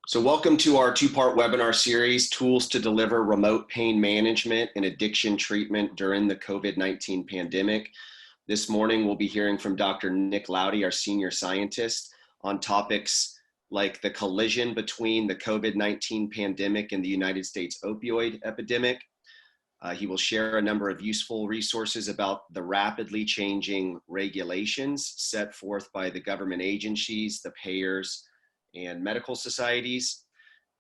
So welcome to our two-part webinar series, Tools to Deliver Remote Pain Management and Addiction Treatment During the COVID-19 Pandemic. This morning, we'll be hearing from Dr. Nick Loudy, our senior scientist, on topics like the collision between the COVID-19 pandemic and the United States opioid epidemic. He will share a number of useful resources about the rapidly changing regulations set forth by the government agencies, the payers, and medical societies,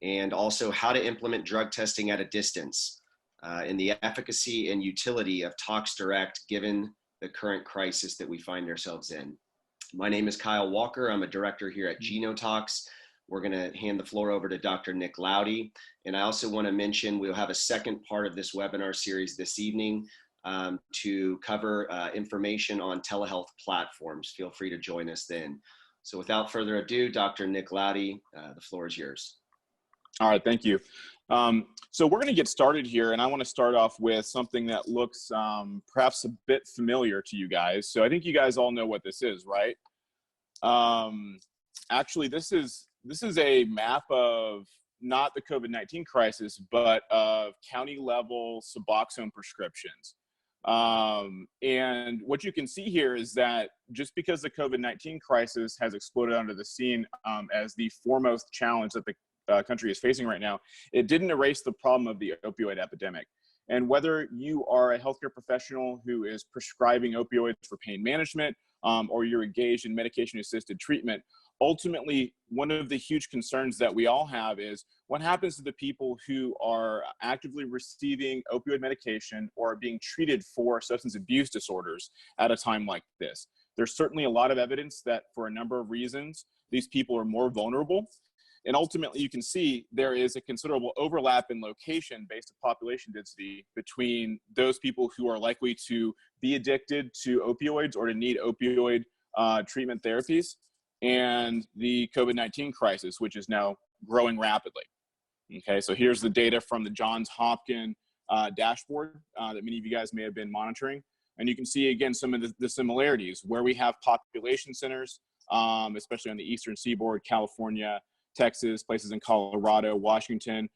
and also how to implement drug testing at a distance, and the efficacy and utility of Tox-direct given the current crisis that we find ourselves in. My name is Kyle Walker. I'm a director here at Genotox. We're going to hand the floor over to Dr. Nick Loudy. And I also want to mention we'll have a second part of this webinar series this evening to cover information on telehealth platforms. Feel free to join us then. So without further ado, Dr. Nick Loudy, the floor is yours. All right, thank you. So we're going to get started here, and I want to start off with something that looks perhaps a bit familiar to you guys. So I think you guys all know what this is, right? Actually, this is a map of not the COVID-19 crisis, but of county-level Suboxone prescriptions. And what you can see here is that just because the COVID-19 crisis has exploded onto the scene as the foremost challenge that the country is facing right now, it didn't erase the problem of the opioid epidemic. And whether you are a healthcare professional who is prescribing opioids for pain management or you're engaged in medication-assisted treatment, ultimately, one of the huge concerns that we all have is what happens to the people who are actively receiving opioid medication or are being treated for substance abuse disorders at a time like this. There's certainly a lot of evidence that for a number of reasons, these people are more vulnerable. And ultimately, you can see there is a considerable overlap in location based on population density between those people who are likely to be addicted to opioids or to need opioid treatment therapies and the COVID-19 crisis, which is now growing rapidly. Okay, so here's the data from the Johns Hopkins dashboard that many of you guys may have been monitoring. And you can see, again, some of the similarities where we have population centers, especially on the Eastern Seaboard, California, Texas, places in Colorado, Washington,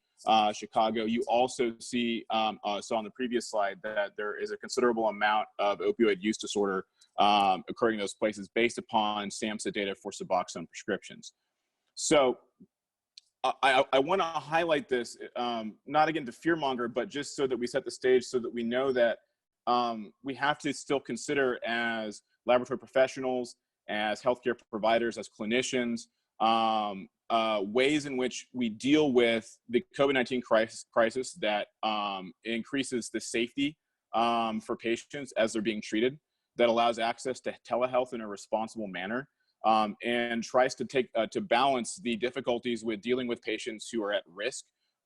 Chicago. You also see, saw on the previous slide, that there is a considerable amount of opioid use disorder occurring in those places based upon SAMHSA data for Suboxone prescriptions. So I want to highlight this, not again to fearmonger, but just so that we set the stage so that we know that we have to still consider as laboratory professionals, as healthcare providers, as clinicians, ways in which we deal with the COVID-19 crisis that increases the safety for patients as they're being treated, that allows access to telehealth in a responsible manner, and tries to to balance the difficulties with dealing with patients who are at risk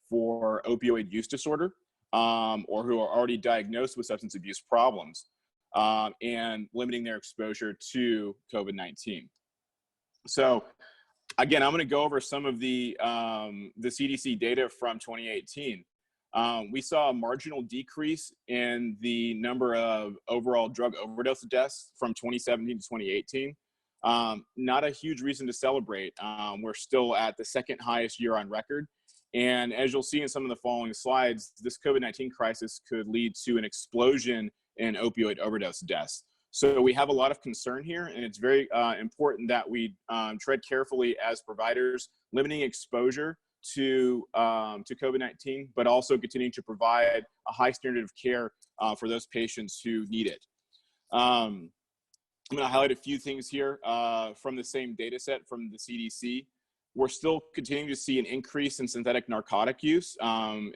for opioid use disorder or who are already diagnosed with substance abuse problems, and limiting their exposure to COVID-19. So again, I'm going to go over some of the CDC data from 2018. We saw a marginal decrease in the number of overall drug overdose deaths from 2017 to 2018. Not a huge reason to celebrate. We're still at the second highest year on record. And as you'll see in some of the following slides, this COVID-19 crisis could lead to an explosion in opioid overdose deaths. So we have a lot of concern here, and it's very important that we tread carefully as providers, limiting exposure to COVID-19, but also continuing to provide a high standard of care for those patients who need it. I'm going to highlight a few things here from the same data set from the CDC. We're still continuing to see an increase in synthetic narcotic use,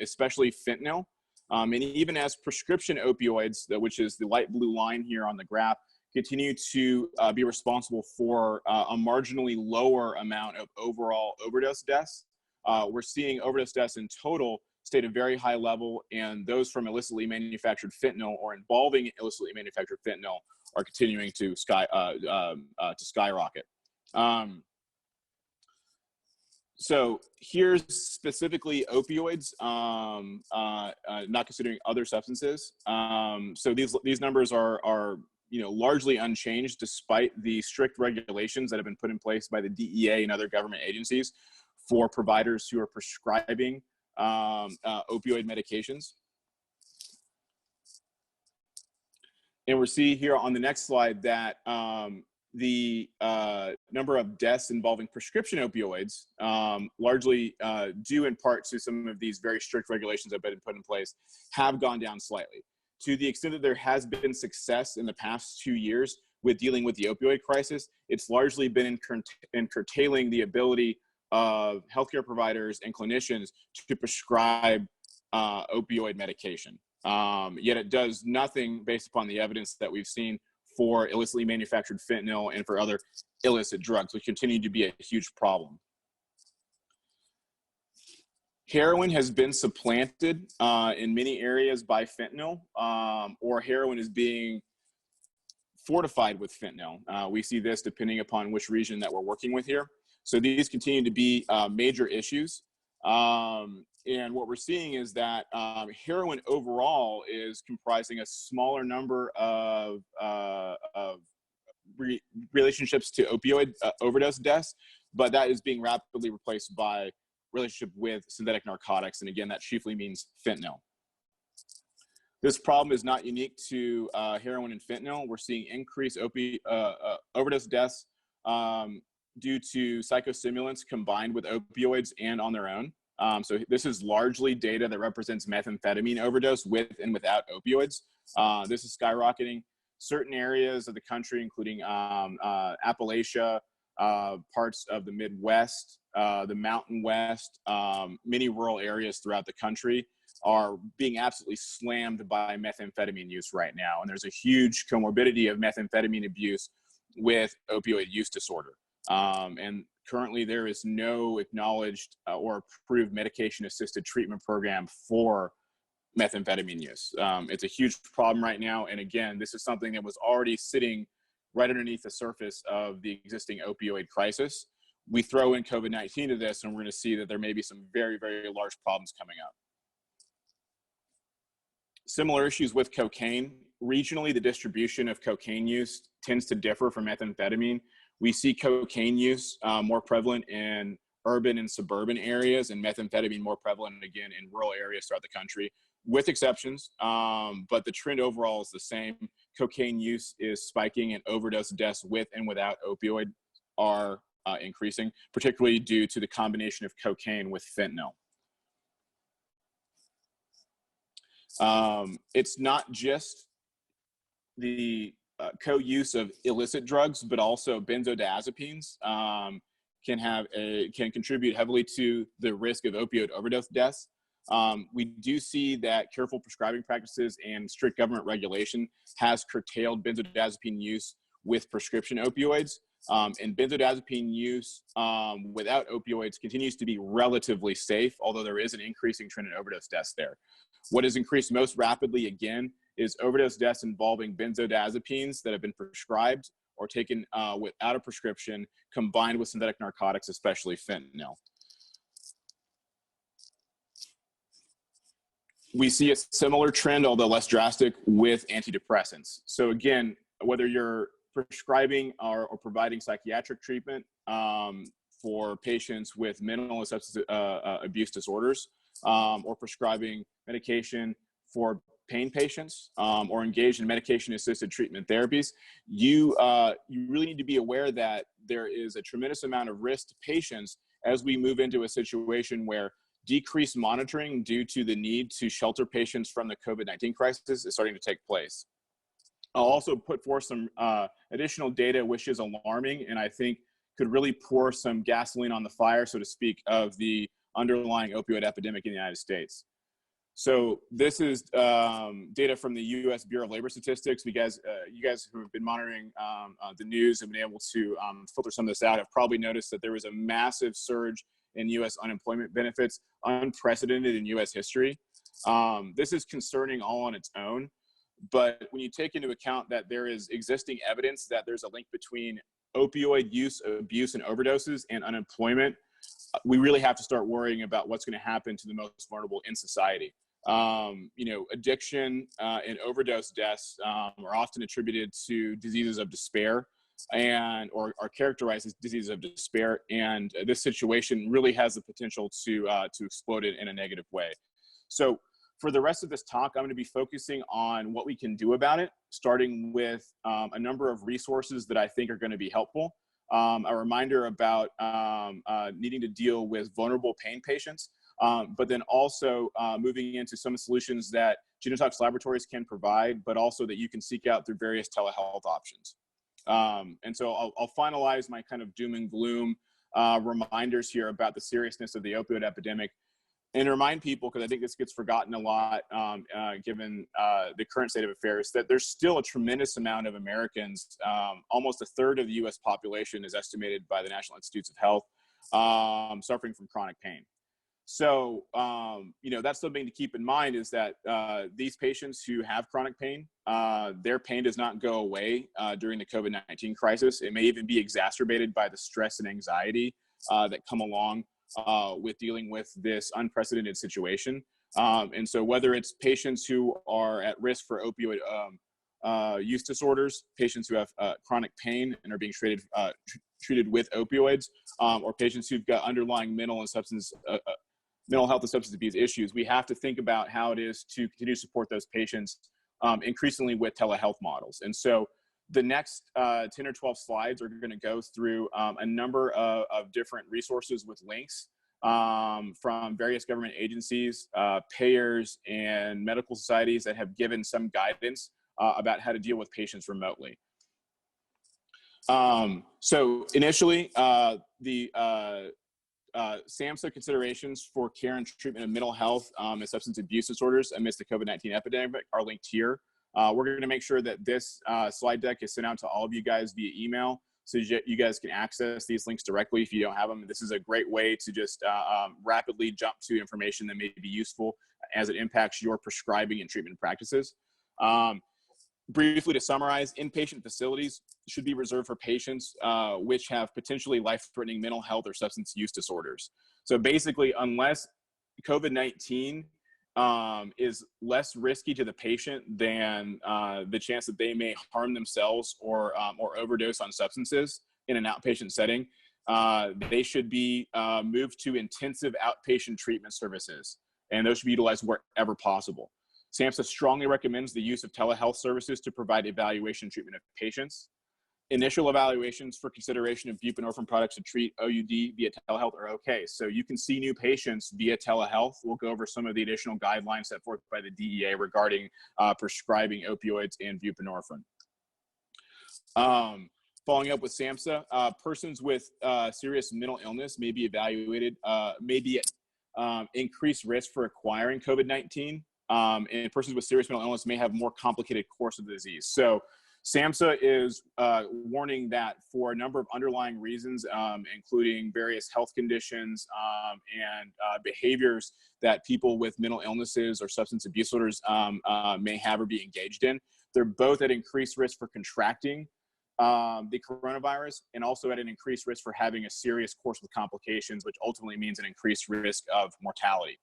especially fentanyl. And even as prescription opioids, which is the light blue line here on the graph, continue to be responsible for a marginally lower amount of overall overdose deaths. We're seeing overdose deaths in total stay at a very high level, and those from illicitly manufactured fentanyl or involving illicitly manufactured fentanyl are continuing to skyrocket. So here's specifically opioids, not considering other substances. So these numbers are largely unchanged despite the strict regulations that have been put in place by the DEA and other government agencies for providers who are prescribing opioid medications. And we're seeing here on the next slide that the number of deaths involving prescription opioids, largely due in part to some of these very strict regulations that have been put in place, have gone down slightly. To the extent that there has been success in the past 2 years with dealing with the opioid crisis, it's largely been in curtailing the ability of healthcare providers and clinicians to prescribe opioid medication. Yet it does nothing based upon the evidence that we've seen for illicitly manufactured fentanyl and for other illicit drugs, which continue to be a huge problem. Heroin has been supplanted in many areas by fentanyl, or heroin is being fortified with fentanyl. We see this depending upon which region that we're working with here. So these continue to be major issues. And what we're seeing is that heroin overall is comprising a smaller number of relationships to opioid overdose deaths, but that is being rapidly replaced by relationship with synthetic narcotics. And again, that chiefly means fentanyl. This problem is not unique to heroin and fentanyl. We're seeing increased overdose deaths due to psychostimulants combined with opioids and on their own. So this is largely data that represents methamphetamine overdose with and without opioids. This is skyrocketing. Certain areas of the country, including Appalachia, parts of the Midwest, the Mountain West, many rural areas throughout the country are being absolutely slammed by methamphetamine use right now. And there's a huge comorbidity of methamphetamine abuse with opioid use disorder. And currently there is no acknowledged or approved medication-assisted treatment program for methamphetamine use. It's a huge problem right now. And again, this is something that was already sitting right underneath the surface of the existing opioid crisis. We throw in COVID-19 to this, and we're going to see that there may be some very, very large problems coming up. Similar issues with cocaine. Regionally, the distribution of cocaine use tends to differ from methamphetamine. We see cocaine use more prevalent in urban and suburban areas, and methamphetamine more prevalent, again, in rural areas throughout the country, with exceptions, but the trend overall is the same. Cocaine use is spiking, and overdose deaths with and without opioid are increasing, particularly due to the combination of cocaine with fentanyl. It's not just the co-use of illicit drugs, but also benzodiazepines can contribute heavily to the risk of opioid overdose deaths. We do see that careful prescribing practices and strict government regulation has curtailed benzodiazepine use with prescription opioids. And benzodiazepine use without opioids continues to be relatively safe, although there is an increasing trend in overdose deaths there. What has increased most rapidly, again, is overdose deaths involving benzodiazepines that have been prescribed or taken without a prescription, combined with synthetic narcotics, especially fentanyl. We see a similar trend, although less drastic, with antidepressants. So again, whether you're prescribing or providing psychiatric treatment for patients with mental and substance abuse disorders, or prescribing medication for pain patients, or engaged in medication-assisted treatment therapies, you really need to be aware that there is a tremendous amount of risk to patients as we move into a situation where decreased monitoring due to the need to shelter patients from the COVID-19 crisis is starting to take place. I'll also put forth some additional data, which is alarming, and I think could really pour some gasoline on the fire, so to speak, of the underlying opioid epidemic in the United States. So this is data from the U.S. Bureau of Labor Statistics. You guys who have been monitoring the news and been able to filter some of this out have probably noticed that there was a massive surge in U.S. unemployment benefits, unprecedented in U.S. history. This is concerning all on its own, but when you take into account that there is existing evidence that there's a link between opioid use, abuse, and overdoses and unemployment, we really have to start worrying about what's going to happen to the most vulnerable in society. Addiction and overdose deaths are often attributed to diseases of despair. and or are characterized as diseases of despair. And this situation really has the potential to explode it in a negative way. So for the rest of this talk, I'm going to be focusing on what we can do about it, starting with a number of resources that I think are going to be helpful. A reminder about needing to deal with vulnerable pain patients, but then also moving into some solutions that Genotox laboratories can provide, but also that you can seek out through various telehealth options. And so I'll finalize my kind of doom and gloom reminders here about the seriousness of the opioid epidemic, and remind people, because I think this gets forgotten a lot given the current state of affairs, that there's still a tremendous amount of Americans, almost a third of the US population is estimated by the National Institutes of Health, suffering from chronic pain. So, that's something to keep in mind, is that these patients who have chronic pain, their pain does not go away during the COVID-19 crisis. It may even be exacerbated by the stress and anxiety that come along with dealing with this unprecedented situation. And so whether it's patients who are at risk for opioid use disorders, patients who have chronic pain and are being treated with opioids, or patients who've got underlying mental health and substance abuse issues, we have to think about how it is to continue to support those patients increasingly with telehealth models. And so the next 10 or 12 slides are going to go through a number of different resources with links from various government agencies, payers, and medical societies that have given some guidance about how to deal with patients remotely. So initially, the SAMHSA considerations for care and treatment of mental health and substance abuse disorders amidst the COVID-19 epidemic are linked here. We're going to make sure that this slide deck is sent out to all of you guys via email, so you guys can access these links directly if you don't have them. This is a great way to just rapidly jump to information that may be useful as it impacts your prescribing and treatment practices. Briefly to summarize, inpatient facilities should be reserved for patients which have potentially life-threatening mental health or substance use disorders. So basically, unless COVID-19 is less risky to the patient than the chance that they may harm themselves or overdose on substances in an outpatient setting, they should be moved to intensive outpatient treatment services, and those should be utilized wherever possible. SAMHSA strongly recommends the use of telehealth services to provide evaluation and treatment of patients. Initial evaluations for consideration of buprenorphine products to treat OUD via telehealth are okay. So you can see new patients via telehealth. We'll go over some of the additional guidelines set forth by the DEA regarding prescribing opioids and buprenorphine. Following up with SAMHSA, persons with serious mental illness may be evaluated, may be at increased risk for acquiring COVID-19, and persons with serious mental illness may have more complicated course of the disease. So SAMHSA is warning that for a number of underlying reasons, including various health conditions and behaviors that people with mental illnesses or substance abuse disorders may have or be engaged in, they're both at increased risk for contracting the coronavirus, and also at an increased risk for having a serious course with complications, which ultimately means an increased risk of mortality.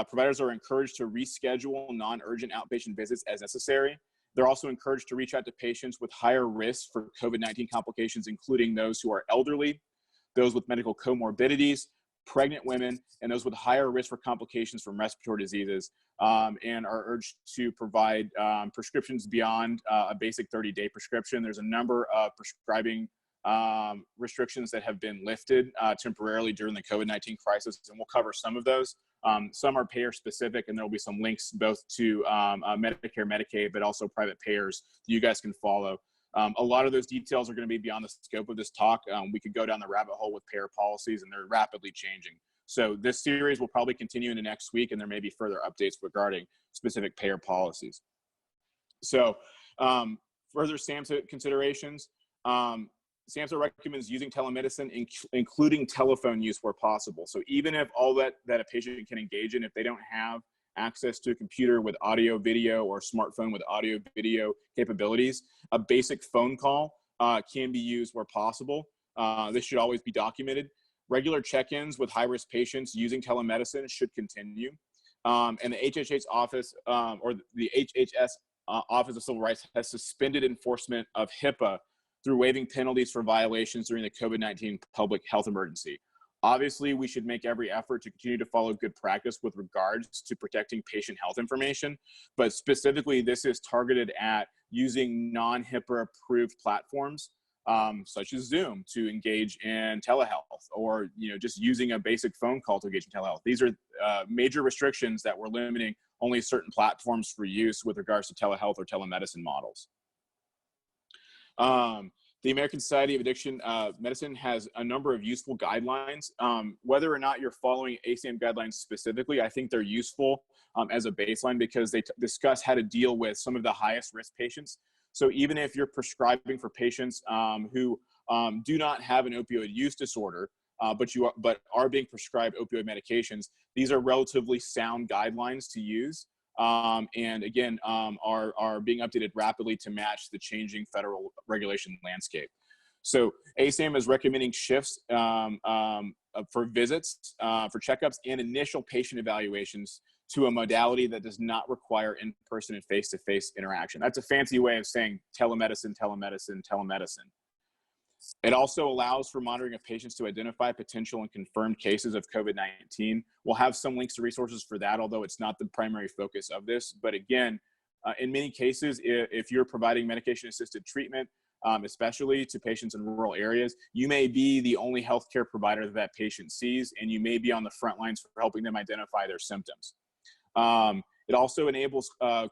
Providers are encouraged to reschedule non-urgent outpatient visits as necessary. They're also encouraged to reach out to patients with higher risk for COVID-19 complications, including those who are elderly, those with medical comorbidities, pregnant women, and those with higher risk for complications from respiratory diseases, and are urged to provide prescriptions beyond a basic 30-day prescription. There's a number of prescribing restrictions that have been lifted temporarily during the COVID-19 crisis, and we'll cover some of those. Some are payer specific, and there will be some links both to Medicare, Medicaid, but also private payers that you guys can follow. A lot of those details are going to be beyond the scope of this talk. We could go down the rabbit hole with payer policies, and they're rapidly changing. So this series will probably continue into next week, and there may be further updates regarding specific payer policies. So further SAMHSA considerations. SAMHSA recommends using telemedicine, including telephone use where possible. So even if all that a patient can engage in, if they don't have access to a computer with audio, video, or smartphone with audio, video capabilities, a basic phone call can be used where possible. This should always be documented. Regular check-ins with high-risk patients using telemedicine should continue. And the HHS office, or the HHS Office of Civil Rights has suspended enforcement of HIPAA through waiving penalties for violations during the COVID-19 public health emergency. Obviously, we should make every effort to continue to follow good practice with regards to protecting patient health information, but specifically this is targeted at using non-HIPAA approved platforms such as Zoom to engage in telehealth, or just using a basic phone call to engage in telehealth. These are major restrictions that we're limiting only certain platforms for use with regards to telehealth or telemedicine models. The American Society of Addiction Medicine has a number of useful guidelines. Whether or not you're following ASAM guidelines specifically, I think they're useful as a baseline because they discuss how to deal with some of the highest risk patients. So even if you're prescribing for patients who do not have an opioid use disorder, but are being prescribed opioid medications, these are relatively sound guidelines to use. And again, are being updated rapidly to match the changing federal regulation landscape. So ASAM is recommending shifts for visits, for checkups, and initial patient evaluations to a modality that does not require in-person and face-to-face interaction. That's a fancy way of saying telemedicine, telemedicine, telemedicine. It also allows for monitoring of patients to identify potential and confirmed cases of COVID-19. We'll have some links to resources for that, although it's not the primary focus of this. But again, in many cases, if you're providing medication-assisted treatment, especially to patients in rural areas, you may be the only healthcare provider that patient sees, and you may be on the front lines for helping them identify their symptoms. It also enables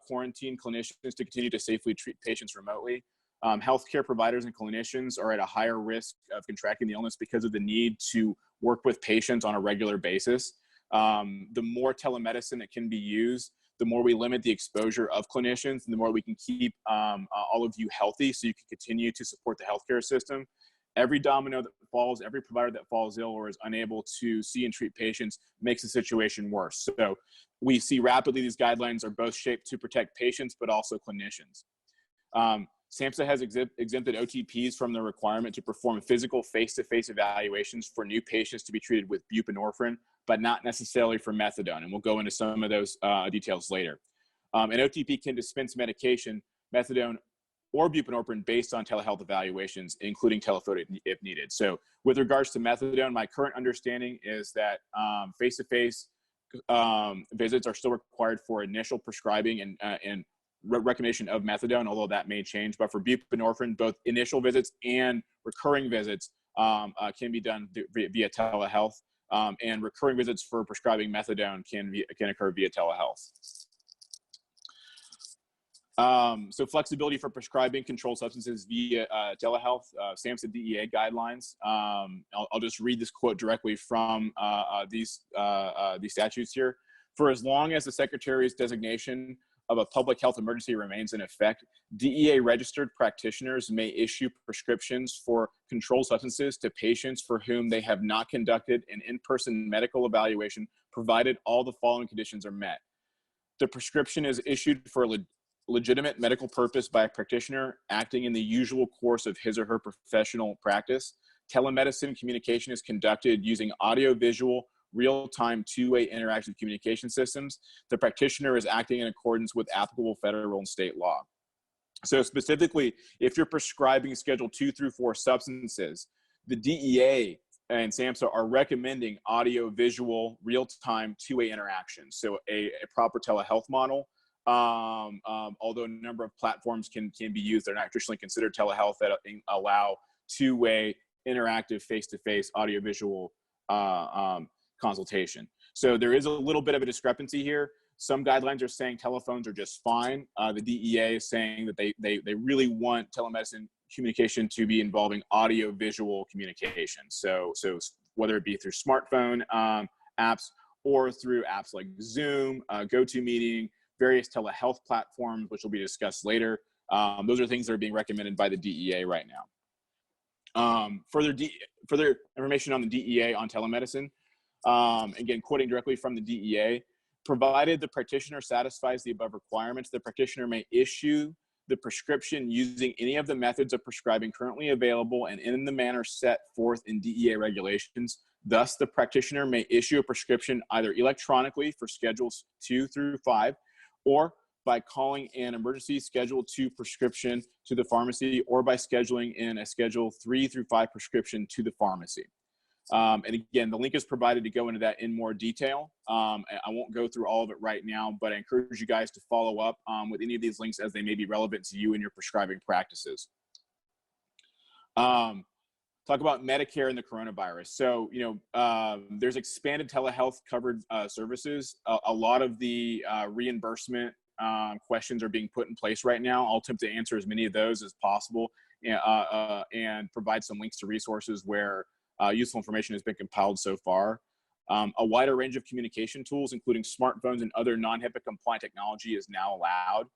quarantine clinicians to continue to safely treat patients remotely. Healthcare providers and clinicians are at a higher risk of contracting the illness because of the need to work with patients on a regular basis. The more telemedicine that can be used, the more we limit the exposure of clinicians, and the more we can keep all of you healthy so you can continue to support the healthcare system. Every domino that falls, every provider that falls ill or is unable to see and treat patients makes the situation worse. So we see rapidly these guidelines are both shaped to protect patients, but also clinicians. SAMHSA has exempted OTPs from the requirement to perform physical face-to-face evaluations for new patients to be treated with buprenorphine, but not necessarily for methadone. And we'll go into some of those details later. An OTP can dispense medication, methadone, or buprenorphine based on telehealth evaluations, including telephoto if needed. So with regards to methadone, my current understanding is that face-to-face visits are still required for initial prescribing and recommendation of methadone, although that may change. But for buprenorphine, both initial visits and recurring visits can be done via telehealth, and recurring visits for prescribing methadone can occur via telehealth. So flexibility for prescribing controlled substances via telehealth, SAMHSA DEA guidelines. I'll just read this quote directly from these statutes here. For as long as the Secretary's designation of a public health emergency remains in effect, DEA registered practitioners may issue prescriptions for controlled substances to patients for whom they have not conducted an in-person medical evaluation, provided all the following conditions are met. The prescription is issued for a legitimate medical purpose by a practitioner acting in the usual course of his or her professional practice. Telemedicine communication is conducted using audio-visual, real-time two-way interactive communication systems. The practitioner is acting in accordance with applicable federal and state law. So specifically, if you're prescribing Schedule 2 through 4 substances, the DEA and SAMHSA are recommending audio-visual, real-time two-way interactions. So a proper telehealth model, although a number of platforms can be used, they're not traditionally considered telehealth, that allow two-way interactive face-to-face audio-visual consultation. So there is a little bit of a discrepancy here. Some guidelines are saying telephones are just fine. The DEA is saying that they really want telemedicine communication to be involving audio-visual communication. So whether it be through smartphone apps or through apps like Zoom, GoToMeeting, various telehealth platforms, which will be discussed later. Those are things that are being recommended by the DEA right now. Further information on the DEA on telemedicine. Again, quoting directly from the DEA, provided the practitioner satisfies the above requirements, the practitioner may issue the prescription using any of the methods of prescribing currently available and in the manner set forth in DEA regulations. Thus, the practitioner may issue a prescription either electronically for Schedules 2 through 5 or by calling an emergency Schedule 2 prescription to the pharmacy, or by scheduling in a Schedule 3 through 5 prescription to the pharmacy. And again, the link is provided to go into that in more detail. I won't go through all of it right now, but I encourage you guys to follow up with any of these links as they may be relevant to you in your prescribing practices. Talk about Medicare and the coronavirus. So, there's expanded telehealth covered services. A lot of the reimbursement questions are being put in place right now. I'll attempt to answer as many of those as possible and provide some links to resources where useful information has been compiled so far. A wider range of communication tools, including smartphones and other non-HIPAA compliant technology, is now allowed.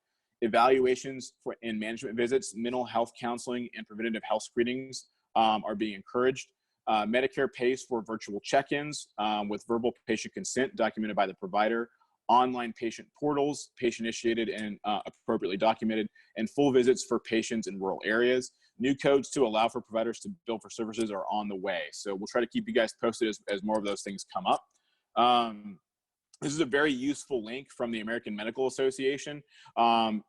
Evaluations and management visits, mental health counseling, and preventative health screenings are being encouraged. Medicare pays for virtual check-ins with verbal patient consent documented by the provider, online patient portals, patient-initiated and appropriately documented, and full visits for patients in rural areas. New codes to allow for providers to bill for services are on the way. So we'll try to keep you guys posted as more of those things come up. This is a very useful link from the American Medical Association.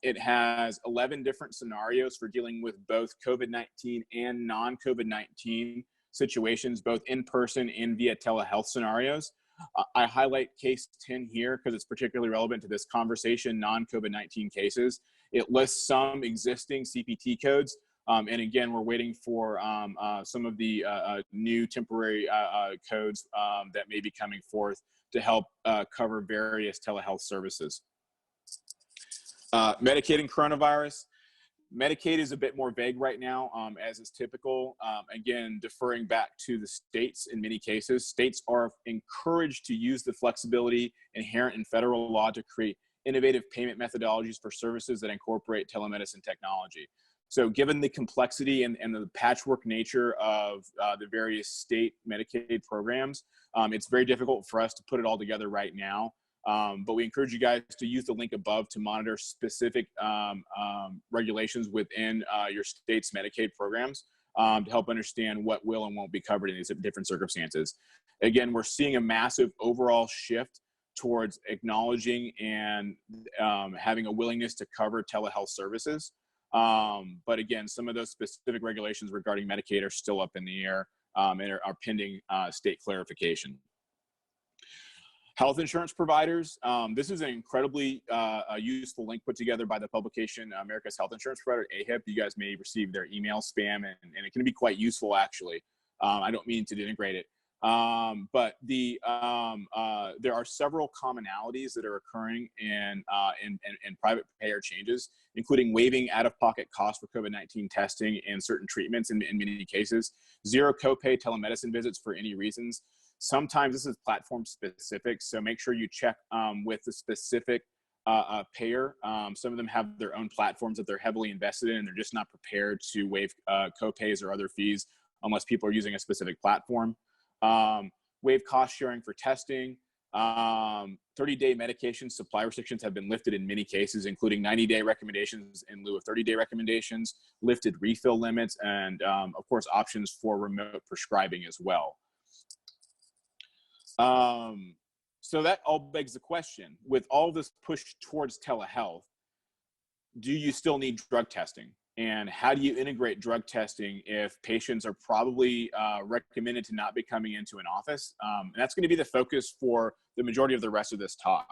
It has 11 different scenarios for dealing with both COVID-19 and non-COVID-19 situations, both in person and via telehealth scenarios. I highlight case 10 here because it's particularly relevant to this conversation, non-COVID-19 cases. It lists some existing CPT codes. And again, we're waiting for some of the new temporary codes that may be coming forth to help cover various telehealth services. Medicaid and coronavirus. Medicaid is a bit more vague right now, as is typical. Again, deferring back to the states in many cases. States are encouraged to use the flexibility inherent in federal law to create innovative payment methodologies for services that incorporate telemedicine technology. So given the complexity and the patchwork nature of the various state Medicaid programs, it's very difficult for us to put it all together right now. But we encourage you guys to use the link above to monitor specific regulations within your state's Medicaid programs to help understand what will and won't be covered in these different circumstances. Again, we're seeing a massive overall shift towards acknowledging and having a willingness to cover telehealth services. But again, some of those specific regulations regarding Medicaid are still up in the air and are pending state clarification. Health insurance providers. This is an incredibly useful link put together by the publication America's Health Insurance Provider, AHIP. You guys may receive their email spam, and it can be quite useful, actually. I don't mean to denigrate it. But there are several commonalities that are occurring in private payer changes, including waiving out-of-pocket costs for COVID-19 testing and certain treatments in many cases, zero copay telemedicine visits for any reasons. Sometimes this is platform specific, so make sure you check with the specific payer. Some of them have their own platforms that they're heavily invested in, and they're just not prepared to waive copays or other fees unless people are using a specific platform. Waive cost sharing for testing. 30-day medication supply restrictions have been lifted in many cases, including 90-day recommendations in lieu of 30-day recommendations, lifted refill limits, and of course, options for remote prescribing as well. So that all begs the question, with all this push towards telehealth, do you still need drug testing? And how do you integrate drug testing if patients are probably recommended to not be coming into an office? And that's going to be the focus for the majority of the rest of this talk.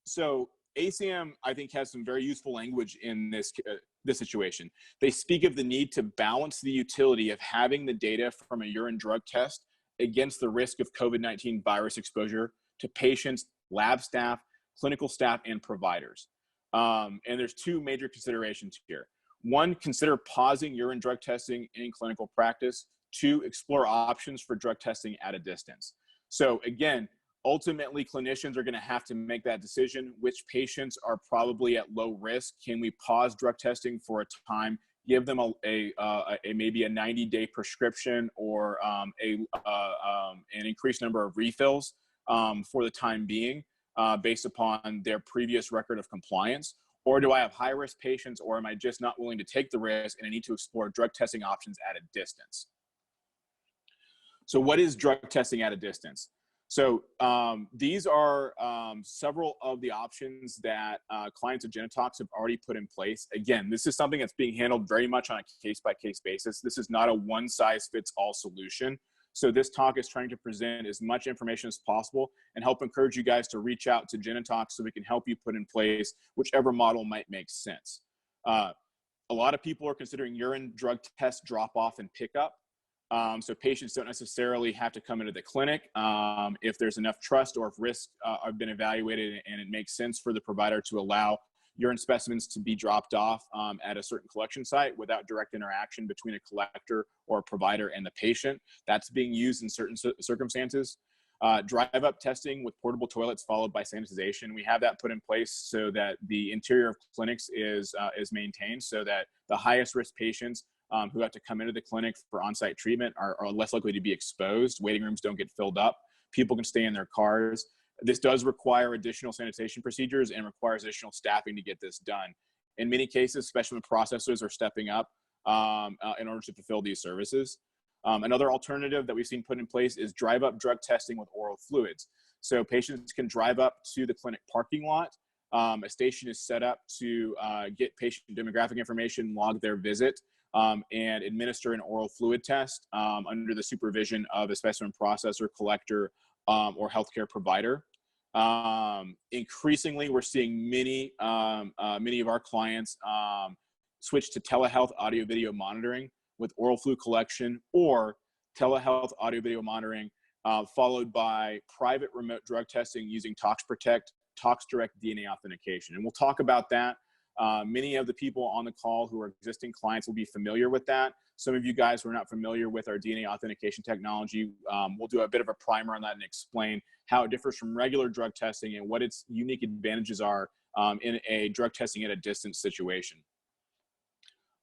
So ACAM, I think, has some very useful language in this situation. They speak of the need to balance the utility of having the data from a urine drug test against the risk of COVID-19 virus exposure to patients, lab staff, clinical staff, and providers. And there's two major considerations here. One, consider pausing urine drug testing in clinical practice. Two, explore options for drug testing at a distance. So again, ultimately, clinicians are going to have to make that decision. Which patients are probably at low risk? Can we pause drug testing for a time, give them maybe a 90-day prescription or an increased number of refills for the time being based upon their previous record of compliance? Or do I have high-risk patients, or am I just not willing to take the risk and I need to explore drug testing options at a distance? So what is drug testing at a distance? So these are several of the options that clients of Genetox have already put in place. Again, this is something that's being handled very much on a case-by-case basis. This is not a one-size-fits-all solution. So this talk is trying to present as much information as possible and help encourage you guys to reach out to Genetox so we can help you put in place whichever model might make sense. A lot of people are considering urine drug test drop-off and pickup. So patients don't necessarily have to come into the clinic if there's enough trust or if risks have been evaluated and it makes sense for the provider to allow urine specimens to be dropped off at a certain collection site without direct interaction between a collector or a provider and the patient. That's being used in certain circumstances. Drive-up testing with portable toilets followed by sanitization. We have that put in place so that the interior of clinics is maintained so that the highest risk patients who have to come into the clinic for on-site treatment are less likely to be exposed. Waiting rooms don't get filled up. People can stay in their cars. This does require additional sanitation procedures and requires additional staffing to get this done. In many cases, specimen processors are stepping up in order to fulfill these services. Another alternative that we've seen put in place is drive-up drug testing with oral fluids. So patients can drive up to the clinic parking lot. A station is set up to get patient demographic information, log their visit, and administer an oral fluid test under the supervision of a specimen processor, collector, or healthcare provider. Increasingly, we're seeing many of our clients switch to telehealth audio-video monitoring with oral fluid collection or telehealth audio-video monitoring followed by private remote drug testing using Tox-direct DNA authentication. And we'll talk about that. Many of the people on the call who are existing clients will be familiar with that. Some of you guys who are not familiar with our DNA authentication technology, we'll do a bit of a primer on that and explain how it differs from regular drug testing and what its unique advantages are in a drug testing at a distance situation.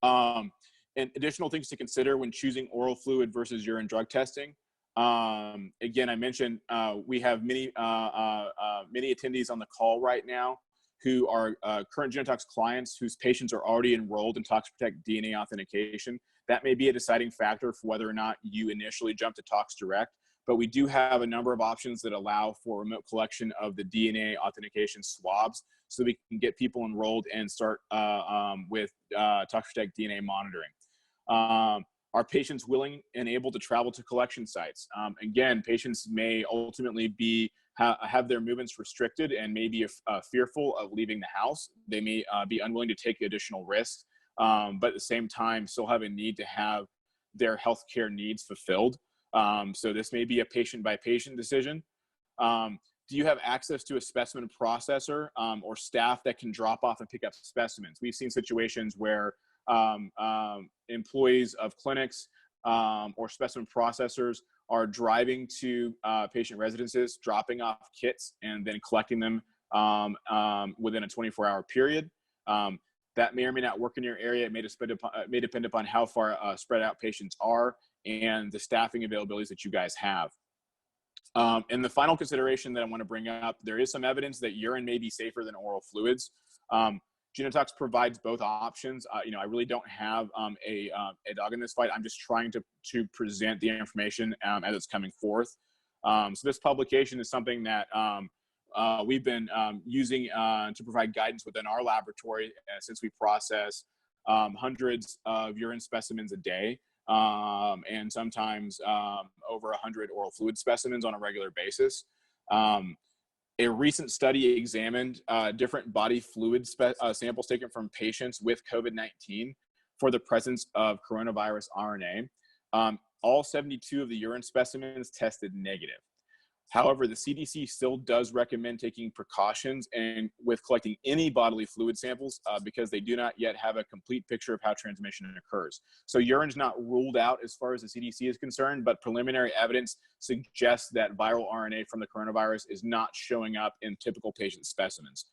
And additional things to consider when choosing oral fluid versus urine drug testing. Again, I mentioned we have many attendees on the call right now who are current Genetox clients whose patients are already enrolled in Tox-direct DNA authentication. That may be a deciding factor for whether or not you initially jump to Tox-direct, but we do have a number of options that allow for remote collection of the DNA authentication swabs so we can get people enrolled and start with Tox-direct DNA monitoring. Are patients willing and able to travel to collection sites? Again, patients may ultimately have their movements restricted and may be fearful of leaving the house. They may be unwilling to take additional risks, but at the same time still have a need to have their healthcare needs fulfilled. So this may be a patient-by-patient decision. Do you have access to a specimen processor or staff that can drop off and pick up specimens? We've seen situations where employees of clinics or specimen processors are driving to patient residences, dropping off kits, and then collecting them within a 24-hour period. That may or may not work in your area. It may depend upon how far spread out patients are and the staffing availabilities that you guys have. And the final consideration that I want to bring up, there is some evidence that urine may be safer than oral fluids. Genetox provides both options. I really don't have a dog in this fight. I'm just trying to present the information as it's coming forth. So this publication is something that we've been using to provide guidance within our laboratory since we process hundreds of urine specimens a day and sometimes over 100 oral fluid specimens on a regular basis. A recent study examined different body fluid samples taken from patients with COVID-19 for the presence of coronavirus RNA. All 72 of the urine specimens tested negative. However, the CDC still does recommend taking precautions and with collecting any bodily fluid samples because they do not yet have a complete picture of how transmission occurs. So urine's not ruled out as far as the CDC is concerned, but preliminary evidence suggests that viral RNA from the coronavirus is not showing up in typical patient specimens.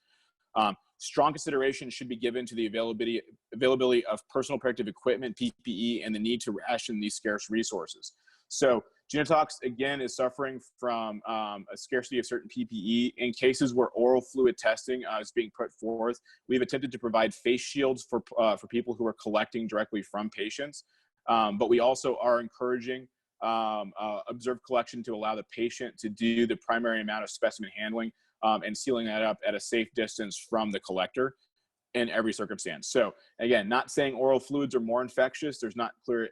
Strong consideration should be given to the availability of personal protective equipment, PPE, and the need to ration these scarce resources. So Genetox, again, is suffering from a scarcity of certain PPE. In cases where oral fluid testing is being put forth, we've attempted to provide face shields for people who are collecting directly from patients. But we also are encouraging observed collection to allow the patient to do the primary amount of specimen handling and sealing that up at a safe distance from the collector in every circumstance. So again, not saying oral fluids are more infectious. There's not clear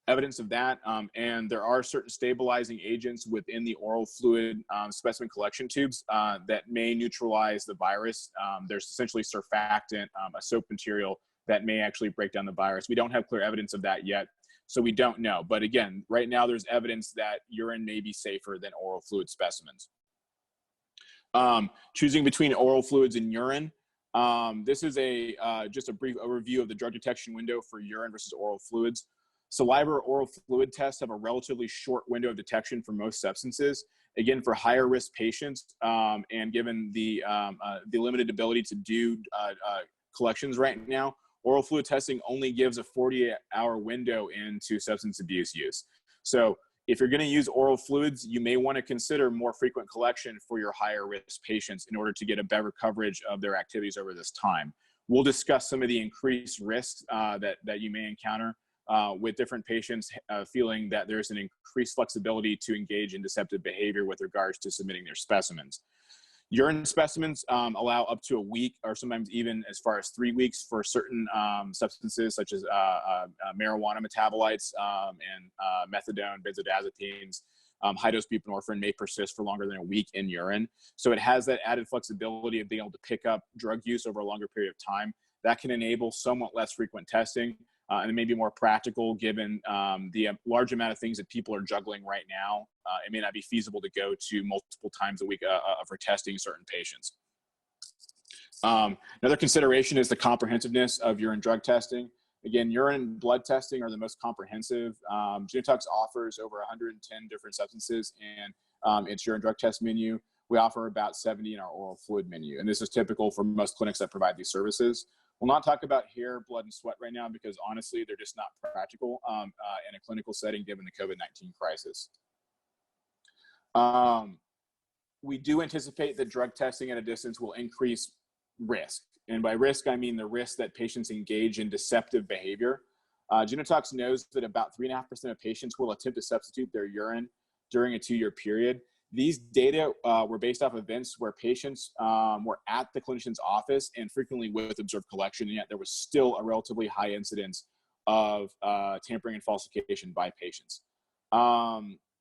evidence of that. And there are certain stabilizing agents within the oral fluid specimen collection tubes that may neutralize the virus. There's essentially surfactant, a soap material that may actually break down the virus. We don't have clear evidence of that yet, so we don't know. But again, right now there's evidence that urine may be safer than oral fluid specimens. Choosing between oral fluids and urine. This is just a brief overview of the drug detection window for urine versus oral fluids. Saliva or oral fluid tests have a relatively short window of detection for most substances. Again, for higher risk patients, and given the limited ability to do collections right now, oral fluid testing only gives a 48-hour window into substance abuse use. So if you're going to use oral fluids, you may want to consider more frequent collection for your higher risk patients in order to get a better coverage of their activities over this time. We'll discuss some of the increased risks that you may encounter with different patients feeling that there's an increased flexibility to engage in deceptive behavior with regards to submitting their specimens. Urine specimens allow up to a week, or sometimes even as far as 3 weeks for certain substances such as marijuana metabolites and methadone, benzodiazepines. High-dose buprenorphine may persist for longer than a week in urine. So it has that added flexibility of being able to pick up drug use over a longer period of time. That can enable somewhat less frequent testing. And it may be more practical given the large amount of things that people are juggling right now. It may not be feasible to go to multiple times a week for testing certain patients. Another consideration is the comprehensiveness of urine drug testing. Again, urine and blood testing are the most comprehensive. Genotox offers over 110 different substances in its urine drug test menu. We offer about 70 in our oral fluid menu, and this is typical for most clinics that provide these services. We'll not talk about hair, blood, and sweat right now because honestly, they're just not practical in a clinical setting given the COVID-19 crisis. We do anticipate that drug testing at a distance will increase risk. And by risk, I mean the risk that patients engage in deceptive behavior. Genotox knows that about 3.5% of patients will attempt to substitute their urine during a 2-year period. These data were based off events where patients were at the clinician's office and frequently with observed collection, and yet there was still a relatively high incidence of tampering and falsification by patients.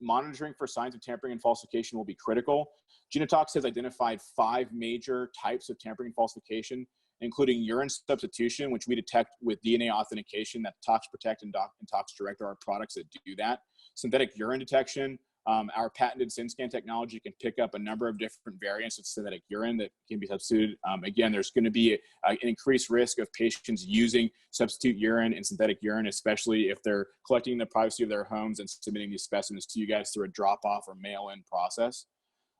Monitoring for signs of tampering and falsification will be critical. Genotox has identified 5 major types of tampering and falsification, including urine substitution, which we detect with DNA authentication. That Tox-direct and Tox-direct are our products that do that. Synthetic urine detection. Our patented SynScan technology can pick up a number of different variants of synthetic urine that can be substituted. Again, there's going to be an increased risk of patients using substitute urine and synthetic urine, especially if they're collecting in the privacy of their homes and submitting these specimens to you guys through a drop-off or mail-in process.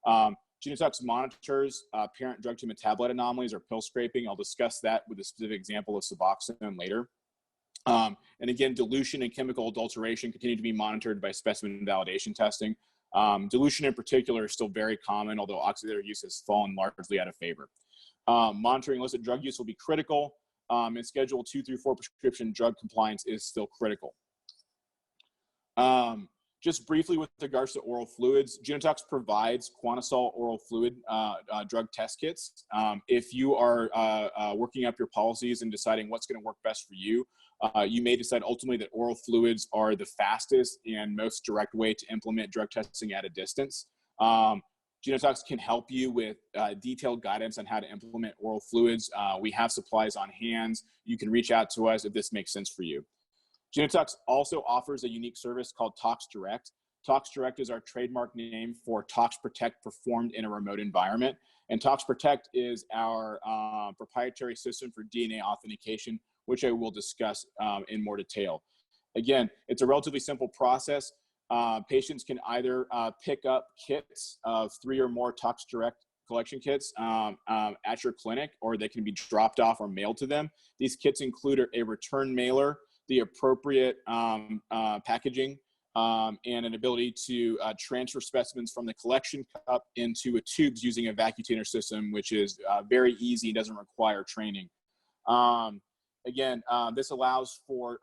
Genotox monitors parent drug to metabolite anomalies or pill scraping. I'll discuss that with a specific example of Suboxone later. And again, dilution and chemical adulteration continue to be monitored by specimen validation testing. Dilution in particular is still very common, although oxidator use has fallen largely out of favor. Monitoring illicit drug use will be critical, and Schedule 2 through 4 prescription drug compliance is still critical. Just briefly with regards to oral fluids, Genotox provides Quantasol oral fluid drug test kits. If you are working up your policies and deciding what's going to work best for you, you may decide ultimately that oral fluids are the fastest and most direct way to implement drug testing at a distance. Genotox can help you with detailed guidance on how to implement oral fluids. We have supplies on hand. You can reach out to us if this makes sense for you. Genotox also offers a unique service called Tox-direct. Tox-direct is our trademark name for Tox Protect performed in a remote environment. And Tox Protect is our proprietary system for DNA authentication, which I will discuss in more detail. Again, it's a relatively simple process. Patients can either pick up kits of 3 or more Tox-direct collection kits at your clinic, or they can be dropped off or mailed to them. These kits include a return mailer, the appropriate packaging, and an ability to transfer specimens from the collection cup into a tubes using a vacuum system, which is very easy and doesn't require training. Again, this allows for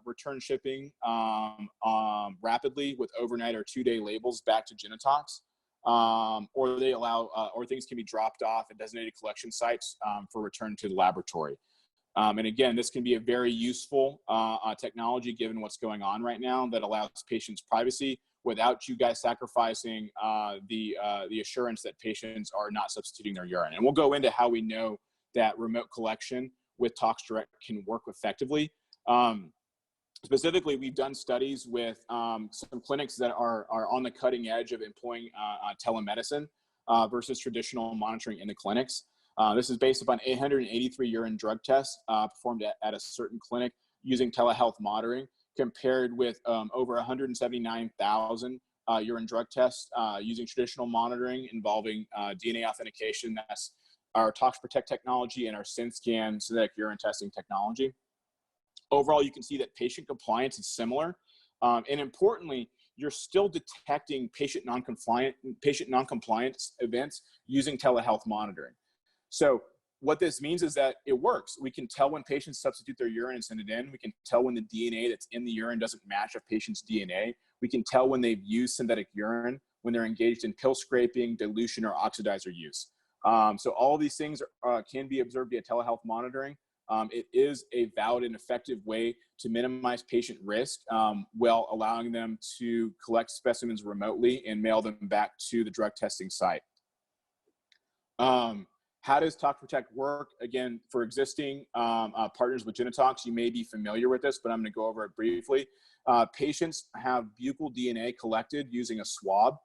return shipping rapidly with overnight or 2-day labels back to Genetox, or they allow, or things can be dropped off at designated collection sites for return to the laboratory. And again, this can be a very useful technology given what's going on right now that allows patients privacy without you guys sacrificing the assurance that patients are not substituting their urine. And we'll go into how we know that remote collection with Tox-direct can work effectively. Specifically, we've done studies with some clinics that are on the cutting edge of employing telemedicine versus traditional monitoring in the clinics. This is based upon 883 urine drug tests performed at a certain clinic using telehealth monitoring, compared with over 179,000 urine drug tests using traditional monitoring involving DNA authentication. That's our Tox-direct technology and our SynScan synthetic urine testing technology. Overall, you can see that patient compliance is similar. And importantly, you're still detecting patient non-compliance events using telehealth monitoring. So what this means is that it works. We can tell when patients substitute their urine and send it in. We can tell when the DNA that's in the urine doesn't match a patient's DNA. We can tell when they've used synthetic urine, when they're engaged in pill scraping, dilution, or oxidizer use. So all of these things can be observed via telehealth monitoring. It is a valid and effective way to minimize patient risk while allowing them to collect specimens remotely and mail them back to the drug testing site. How does Tox-direct work? Again, for existing partners with Genetox, you may be familiar with this, but I'm going to go over it briefly. Patients have buccal DNA collected using a swab.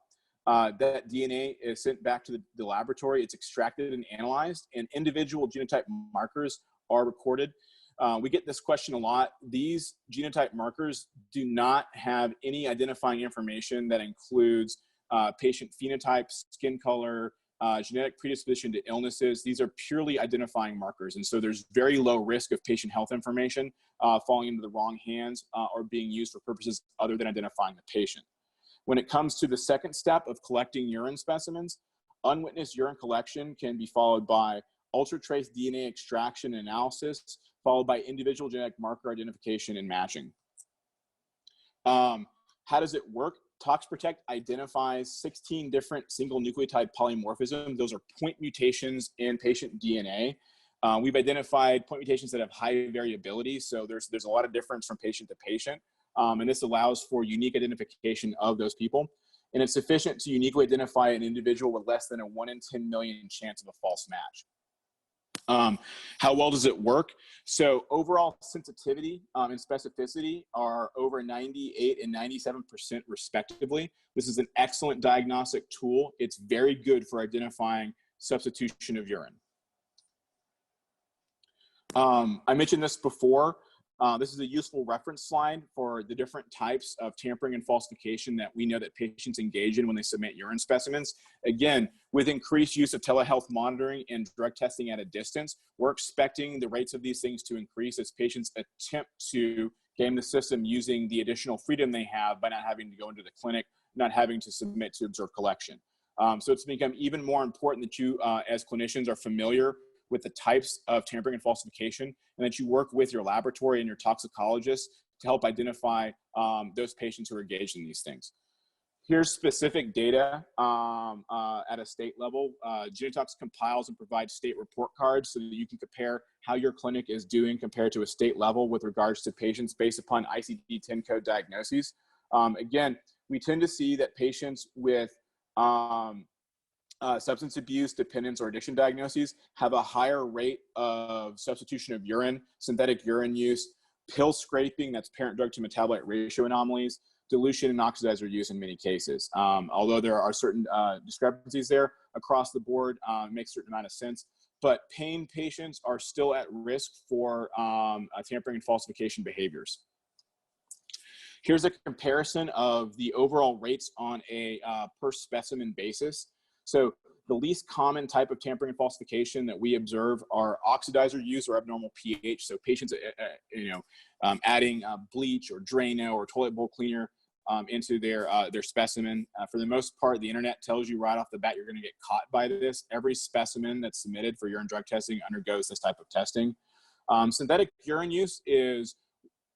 That DNA is sent back to the laboratory. It's extracted and analyzed, and individual genotype markers are recorded. We get this question a lot. These genotype markers do not have any identifying information that includes patient phenotypes, skin color, genetic predisposition to illnesses. These are purely identifying markers. And so there's very low risk of patient health information falling into the wrong hands or being used for purposes other than identifying the patient. When it comes to the second step of collecting urine specimens, unwitnessed urine collection can be followed by ultratrace DNA extraction and analysis, followed by individual genetic marker identification and matching. How does it work? Tox-direct identifies 16 different single nucleotide polymorphisms. Those are point mutations in patient DNA. We've identified point mutations that have high variability, so there's a lot of difference from patient to patient, and this allows for unique identification of those people. And it's sufficient to uniquely identify an individual with less than a 1 in 10 million chance of a false match. How well does it work? So overall sensitivity and specificity are over 98 and 97% respectively. This is an excellent diagnostic tool. It's very good for identifying substitution of urine. I mentioned this before. This is a useful reference slide for the different types of tampering and falsification that we know that patients engage in when they submit urine specimens. Again, with increased use of telehealth monitoring and drug testing at a distance, we're expecting the rates of these things to increase as patients attempt to game the system using the additional freedom they have by not having to go into the clinic, not having to submit to observed collection. So it's become even more important that you, as clinicians, are familiar with the types of tampering and falsification, and that you work with your laboratory and your toxicologist to help identify those patients who are engaged in these things. Here's specific data at a state level. Genetox compiles and provides state report cards so that you can compare how your clinic is doing compared to a state level with regards to patients based upon ICD-10 code diagnoses. Again, we tend to see that patients with substance abuse, dependence, or addiction diagnoses have a higher rate of substitution of urine, synthetic urine use, pill scraping, that's parent-drug to metabolite ratio anomalies, dilution and oxidizer use in many cases. Although there are certain discrepancies there across the board, makes a certain amount of sense, but pain patients are still at risk for tampering and falsification behaviors. Here's a comparison of the overall rates on a per specimen basis. So the least common type of tampering and falsification that we observe are oxidizer use or abnormal pH. So patients, adding bleach or Drano or toilet bowl cleaner into their specimen. For the most part, the internet tells you right off the bat you're going to get caught by this. Every specimen that's submitted for urine drug testing undergoes this type of testing. Synthetic urine use is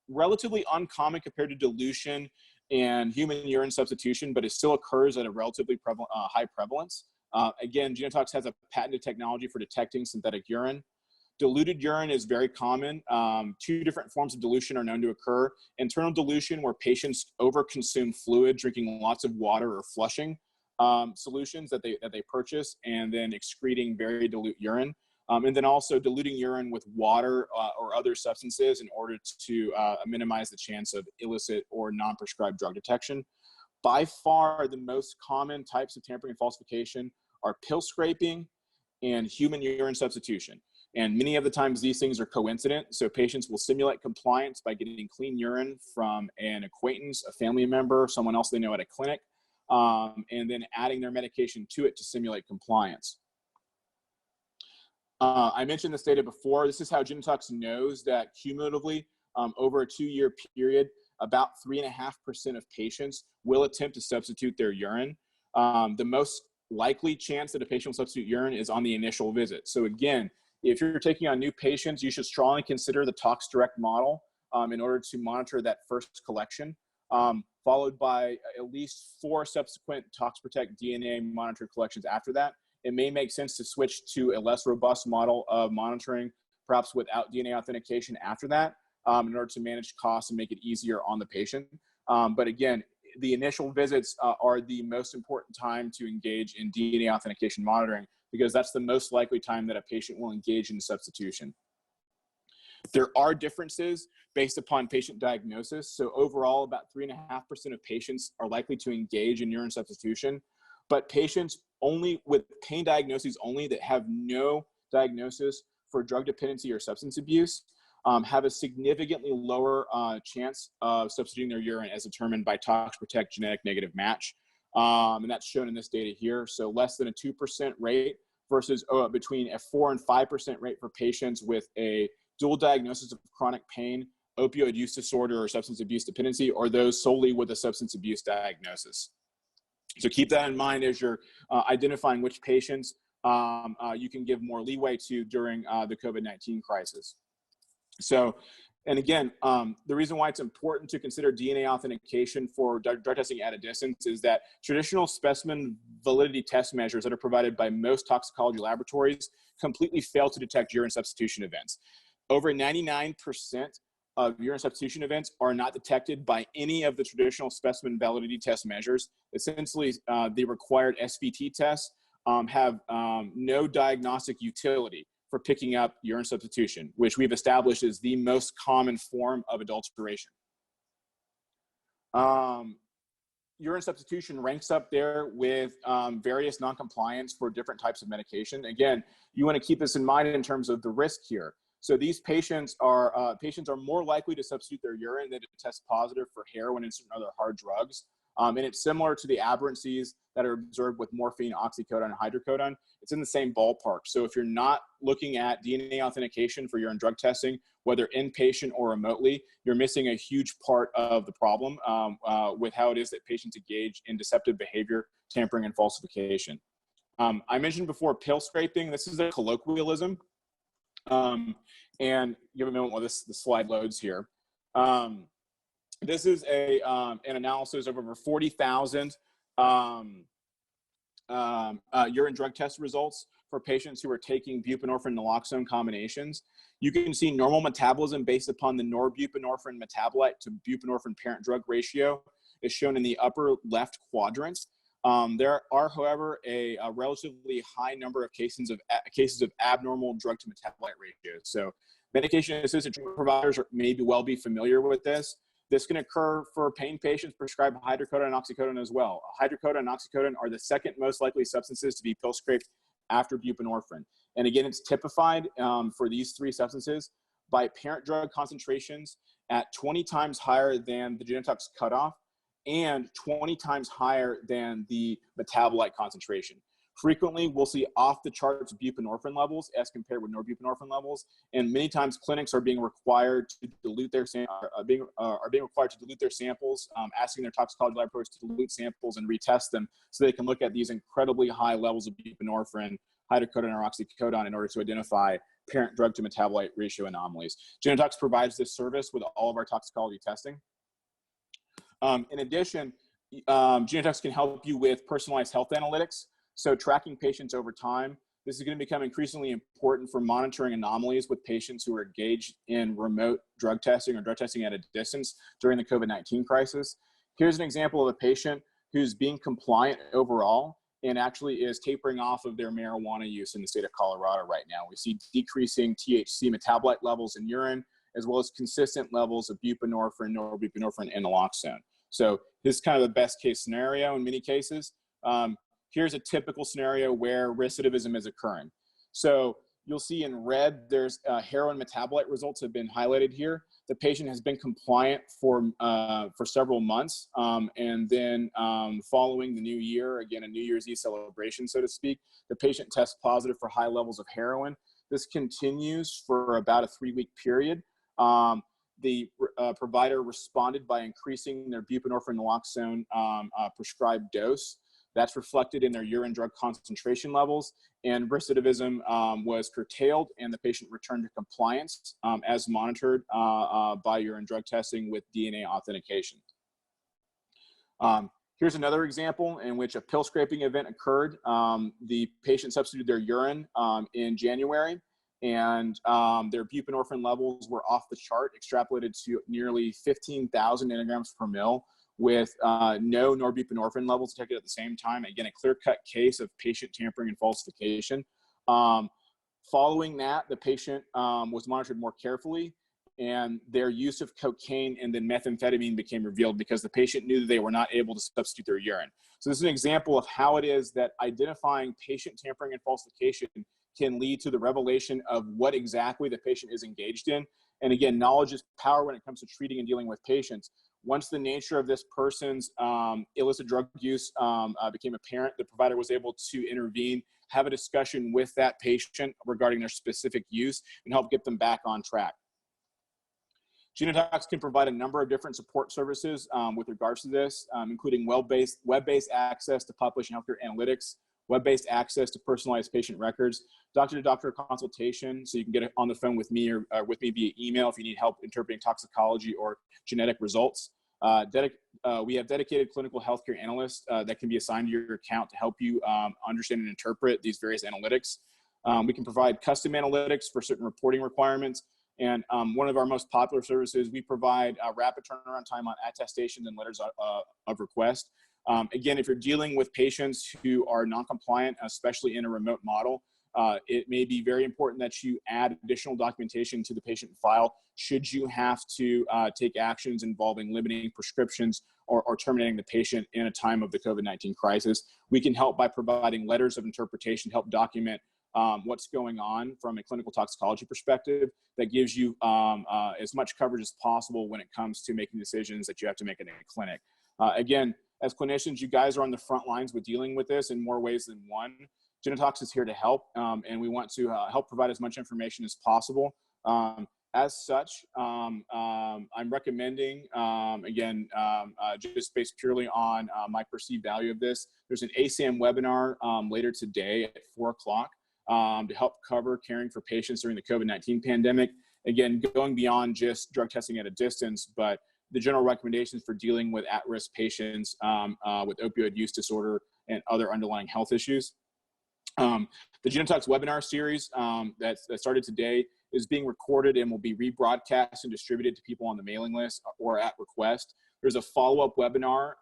relatively uncommon compared to dilution and human urine substitution, but it still occurs at a relatively high prevalence. Again, Genotox has a patented technology for detecting synthetic urine. Diluted urine is very common. Two different forms of dilution are known to occur. Internal dilution, where patients overconsume fluid, drinking lots of water or flushing solutions that they purchase, and then excreting very dilute urine. And then also diluting urine with water or other substances in order to minimize the chance of illicit or non-prescribed drug detection. By far, the most common types of tampering and falsification are pill scraping and human urine substitution. And many of the times these things are coincident. So patients will simulate compliance by getting clean urine from an acquaintance, a family member, someone else they know at a clinic, and then adding their medication to it to simulate compliance. I mentioned this data before. This is how Genotox knows that cumulatively over a 2-year period, about 3.5% of patients will attempt to substitute their urine. The most likely chance that a patient will substitute urine is on the initial visit. So again, if you're taking on new patients, you should strongly consider the Tox-direct model in order to monitor that first collection, followed by at least 4 subsequent Tox-Protect DNA monitored collections after that. It may make sense to switch to a less robust model of monitoring, perhaps without DNA authentication after that, in order to manage costs and make it easier on the patient. But again, the initial visits are the most important time to engage in DNA authentication monitoring, because that's the most likely time that a patient will engage in substitution. There are differences based upon patient diagnosis. So overall, about 3.5% of patients are likely to engage in urine substitution, but patients only with pain diagnoses only that have no diagnosis for drug dependency or substance abuse have a significantly lower chance of substituting their urine as determined by Tox-Protect genetic negative match. And that's shown in this data here. So less than a 2% rate versus between a 4 and 5% rate for patients with a dual diagnosis of chronic pain, opioid use disorder, or substance abuse dependency, or those solely with a substance abuse diagnosis. So keep that in mind as you're identifying which patients you can give more leeway to during the COVID-19 crisis. So, and again, the reason why it's important to consider DNA authentication for drug testing at a distance is that traditional specimen validity test measures that are provided by most toxicology laboratories completely fail to detect urine substitution events. Over 99% of urine substitution events are not detected by any of the traditional specimen validity test measures. Essentially, the required SVT tests have no diagnostic utility for picking up urine substitution, which we've established is the most common form of adulteration. Urine substitution ranks up there with various non-compliance for different types of medication. Again, you want to keep this in mind in terms of the risk here. So these patients are more likely to substitute their urine than to test positive for heroin and certain other hard drugs. And it's similar to the aberrancies that are observed with morphine, oxycodone, and hydrocodone. It's in the same ballpark. So if you're not looking at DNA authentication for urine drug testing, whether inpatient or remotely, you're missing a huge part of the problem with how it is that patients engage in deceptive behavior, tampering, and falsification. I mentioned before pill scraping. This is a colloquialism. And give a moment while the slide loads here. This is an analysis of over 40,000 urine drug test results for patients who are taking buprenorphine naloxone combinations. You can see normal metabolism based upon the norbuprenorphine metabolite to buprenorphine parent drug ratio is shown in the upper left quadrant. There are, however, a relatively high number of cases of abnormal drug to metabolite ratios. So medication-assisted treatment providers may well be familiar with this. This can occur for pain patients prescribed hydrocodone and oxycodone as well. Hydrocodone and oxycodone are the second most likely substances to be pill scraped after buprenorphine. And again, it's typified for these 3 substances by parent drug concentrations at 20 times higher than the Genotox cutoff and 20 times higher than the metabolite concentration. Frequently, we'll see off-the-charts buprenorphine levels as compared with norbuprenorphine levels, and many times clinics are being required to dilute their samples, asking their toxicology laboratories to dilute samples and retest them so they can look at these incredibly high levels of buprenorphine, hydrocodone, or oxycodone in order to identify parent drug to metabolite ratio anomalies. Genotox provides this service with all of our toxicology testing. In addition, Genotox can help you with personalized health analytics, so tracking patients over time. This is going to become increasingly important for monitoring anomalies with patients who are engaged in remote drug testing or drug testing at a distance during the COVID-19 crisis. Here's an example of a patient who's being compliant overall and actually is tapering off of their marijuana use in the state of Colorado right now. We see decreasing THC metabolite levels in urine, as well as consistent levels of buprenorphine, norbuprenorphine, and naloxone. So this is kind of the best case scenario in many cases. Here's a typical scenario where recidivism is occurring. So you'll see in red, there's heroin metabolite results have been highlighted here. The patient has been compliant for several months. And then following the new year, again, a New Year's Eve celebration, so to speak, the patient tests positive for high levels of heroin. This continues for about a 3-week period. The provider responded by increasing their buprenorphine naloxone prescribed dose. That's reflected in their urine drug concentration levels, and recidivism was curtailed, and the patient returned to compliance as monitored by urine drug testing with DNA authentication. Here's another example in which a pill scraping event occurred. The patient substituted their urine in January, and their buprenorphine levels were off the chart, extrapolated to nearly 15,000 nanograms per mil, with no norbuprenorphine levels detected at the same time. Again, a clear-cut case of patient tampering and falsification. Following that, the patient was monitored more carefully, and their use of cocaine and then methamphetamine became revealed because the patient knew that they were not able to substitute their urine. So this is an example of how it is that identifying patient tampering and falsification can lead to the revelation of what exactly the patient is engaged in. And again, knowledge is power when it comes to treating and dealing with patients. Once the nature of this person's illicit drug use became apparent, the provider was able to intervene, have a discussion with that patient regarding their specific use, and help get them back on track. Genotox can provide a number of different support services with regards to this, including web-based access to population healthcare analytics, web-based access to personalized patient records, doctor-to-doctor consultation, so you can get on the phone with me or with me via email if you need help interpreting toxicology or genetic results. We have dedicated clinical healthcare analysts that can be assigned to your account to help you understand and interpret these various analytics. We can provide custom analytics for certain reporting requirements. And one of our most popular services, we provide rapid turnaround time on attestations and letters of request. Again, if you're dealing with patients who are non-compliant, especially in a remote model, it may be very important that you add additional documentation to the patient file should you have to take actions involving limiting prescriptions or terminating the patient in a time of the COVID-19 crisis. We can help by providing letters of interpretation, help document what's going on from a clinical toxicology perspective that gives you as much coverage as possible when it comes to making decisions that you have to make in a clinic. Again, as clinicians, you guys are on the front lines with dealing with this in more ways than one. Genotox is here to help, and we want to help provide as much information as possible. As such, I'm recommending, again, just based purely on my perceived value of this, there's an ASAM webinar later today at 4 o'clock to help cover caring for patients during the COVID-19 pandemic. Again, going beyond just drug testing at a distance, but the general recommendations for dealing with at-risk patients with opioid use disorder and other underlying health issues. The Genotox webinar series that started today is being recorded and will be rebroadcast and distributed to people on the mailing list or at request. There's a follow-up webinar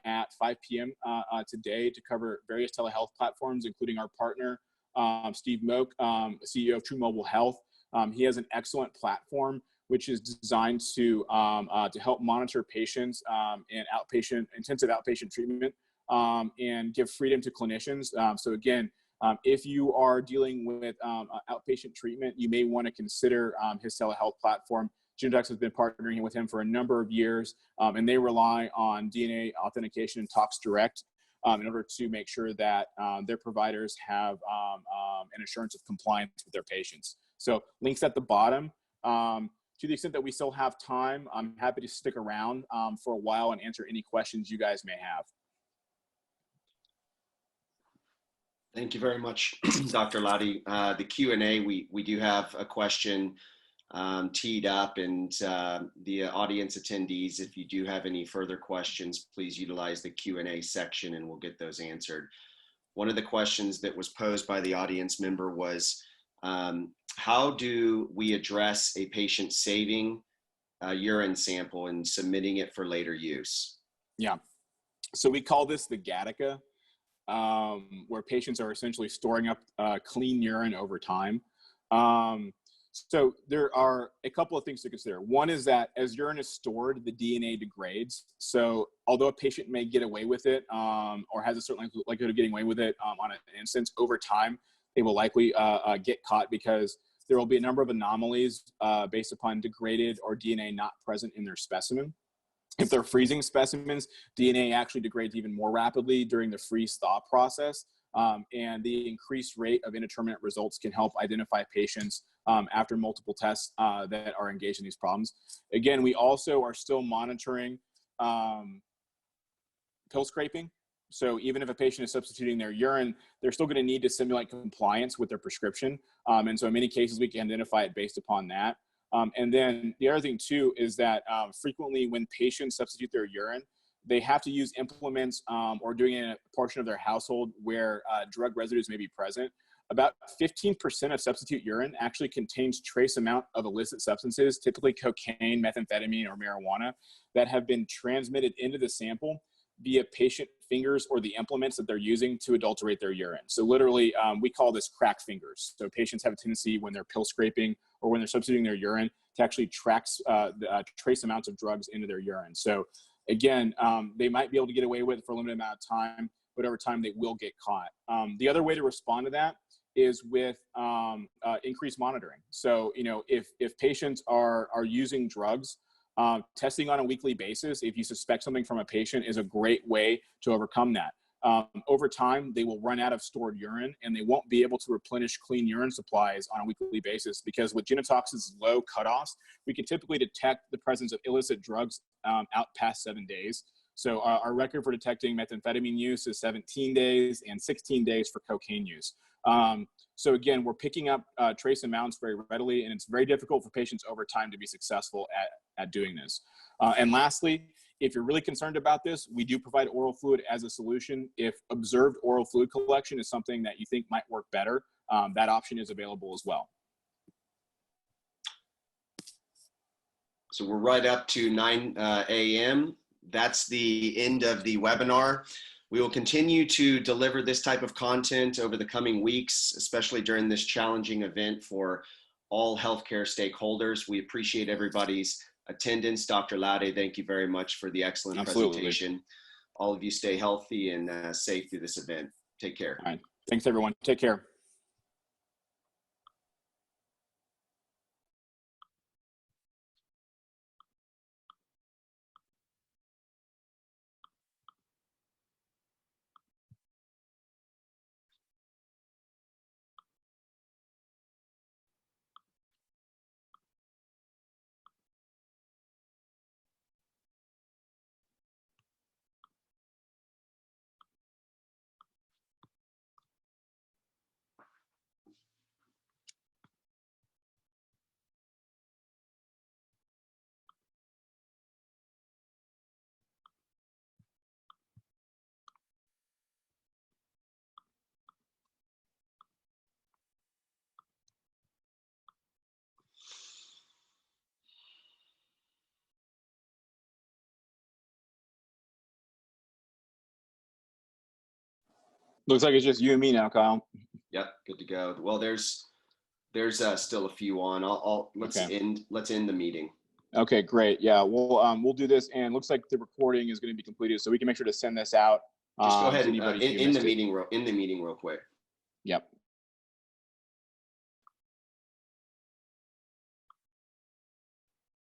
at 5 p.m. Today to cover various telehealth platforms, including our partner, Steve Moak, CEO of True Mobile Health. He has an excellent platform which is designed to help monitor patients in intensive outpatient treatment and give freedom to clinicians. So again, if you are dealing with outpatient treatment, you may want to consider his telehealth platform. Genotox has been partnering with him for a number of years, and they rely on DNA authentication and Tox-direct in order to make sure that their providers have an assurance of compliance with their patients. So links at the bottom. To the extent that we still have time, I'm happy to stick around for a while and answer any questions you guys may have. Thank you very much, Dr. Lottie. The Q&A, we do have a question teed up, and the audience attendees, if you do have any further questions, please utilize the Q&A section and we'll get those answered. One of the questions that was posed by the audience member was, how do we address a patient saving a urine sample and submitting it for later use? Yeah, so we call this the Gattaca, where patients are essentially storing up clean urine over time. So there are a couple of things to consider. One is that as urine is stored, the DNA degrades. So although a patient may get away with it, or has a certain likelihood of getting away with it on an instance, over time, they will likely get caught because there will be a number of anomalies based upon degraded or DNA not present in their specimen. If they're freezing specimens, DNA actually degrades even more rapidly during the freeze-thaw process. And the increased rate of indeterminate results can help identify patients after multiple tests that are engaged in these problems. Again, we also are still monitoring pill scraping. So even if a patient is substituting their urine, they're still going to need to simulate compliance with their prescription. And so in many cases, we can identify it based upon that. And then the other thing too is that frequently when patients substitute their urine, they have to use implements or doing it in a portion of their household where drug residues may be present. About 15% of substitute urine actually contains trace amount of illicit substances, typically cocaine, methamphetamine, or marijuana, that have been transmitted into the sample via patient fingers or the implements that they're using to adulterate their urine. So literally, we call this crack fingers. So patients have a tendency when they're pill scraping or when they're substituting their urine to actually trace amounts of drugs into their urine. So again, they might be able to get away with it for a limited amount of time, but over time they will get caught. The other way to respond to that is with increased monitoring. So, you know, if patients are using drugs, testing on a weekly basis, if you suspect something from a patient, is a great way to overcome that. Over time, they will run out of stored urine and they won't be able to replenish clean urine supplies on a weekly basis, because with Genotox's low cutoffs, we can typically detect the presence of illicit drugs out past 7 days. So our record for detecting methamphetamine use is 17 days and 16 days for cocaine use. So again, we're picking up trace amounts very readily, and it's very difficult for patients over time to be successful at doing this. And lastly, if you're really concerned about this, we do provide oral fluid as a solution. If observed oral fluid collection is something that you think might work better, that option is available as well. So we're right up to 9 a.m. That's the end of the webinar. We will continue to deliver this type of content over the coming weeks, especially during this challenging event for all healthcare stakeholders. We appreciate everybody's attendance. Dr. Laude, thank you very much for the excellent presentation. All of you stay healthy and safe through this event. Take care. All right. Thanks, everyone. Take care. Looks like it's just you and me now, Kyle. Yep, good to go. Well, there's still a few on. Let's end the meeting. Okay, great. Yeah, we'll do this, and looks like the recording is going to be completed, so we can make sure to send this out. Just go ahead and in the meeting real quick. Yep.